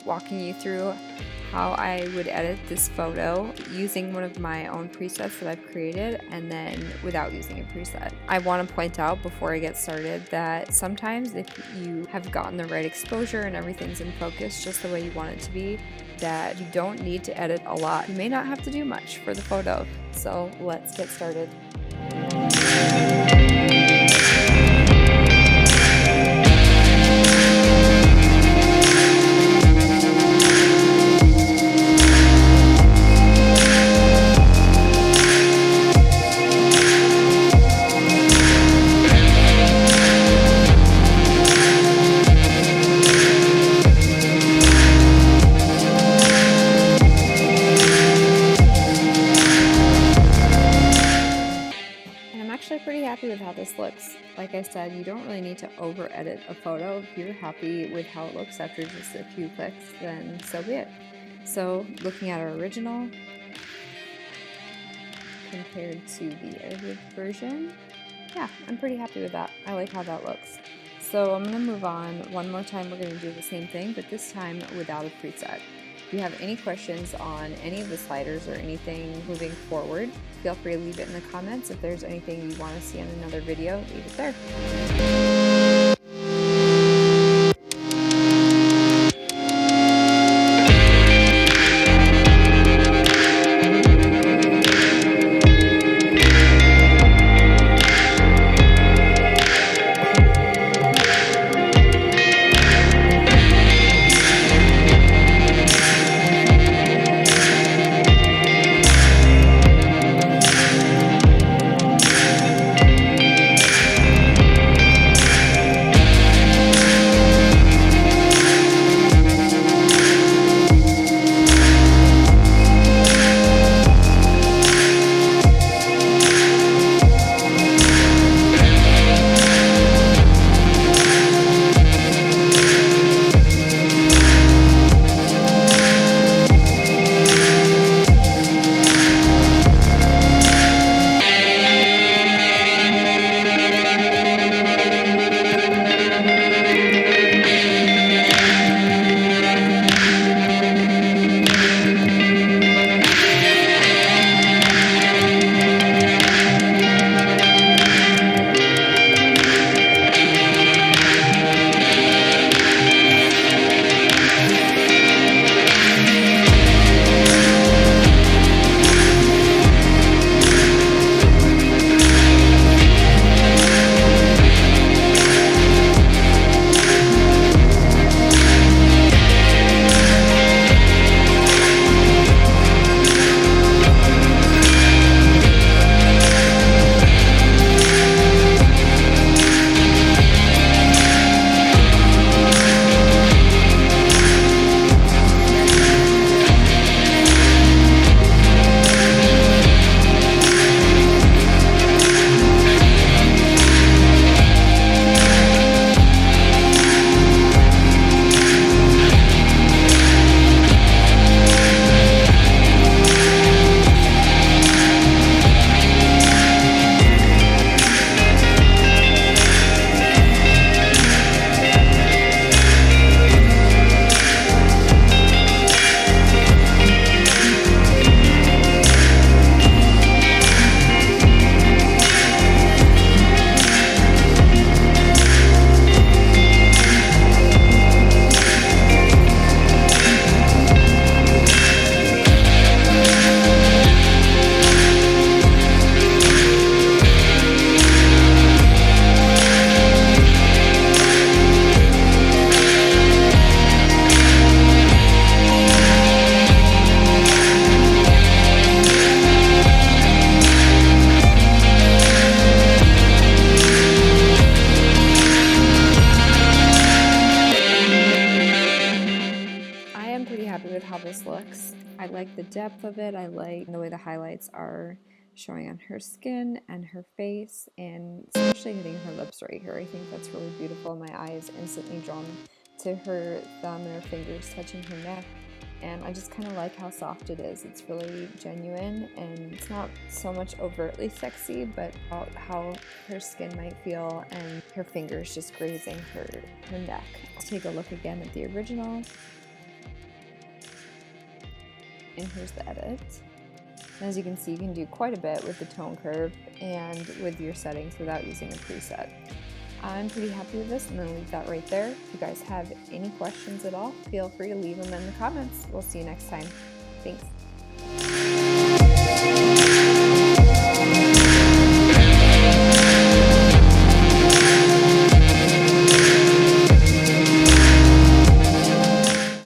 walking you through how I would edit this photo using one of my own presets that I've created and then without using a preset. I want to point out before I get started that sometimes if you have gotten the right exposure and everything's in focus just the way you want it to be, that you don't need to edit a lot. You may not have to do much for the photo. So let's get started. Pretty happy with how this looks. Like I said, you don't really need to over edit a photo. If you're happy with how it looks after just a few clicks, then so be it. So looking at our original compared to the edited version, yeah, I'm pretty happy with that. I like how that looks. So I'm gonna move on. One more time we're gonna do the same thing, but this time without a preset. If you have any questions on any of the sliders or anything moving forward, feel free to leave it in the comments. If there's anything you want to see on another video, leave it there. How this looks. I like the depth of it. I like the way the highlights are showing on her skin and her face, and especially hitting her lips right here. I think that's really beautiful. My eye is instantly drawn to her thumb and her fingers touching her neck, and I just kind of like how soft it is. It's really genuine, and it's not so much overtly sexy, but how her skin might feel and her fingers just grazing her neck. Let's take a look again at the original. and here's the edit. And as you can see, you can do quite a bit with the tone curve and with your settings without using a preset. I'm pretty happy with this. I'm going to leave that right there. If you guys have any questions at all, feel free to leave them in the comments. We'll see you next time. Thanks.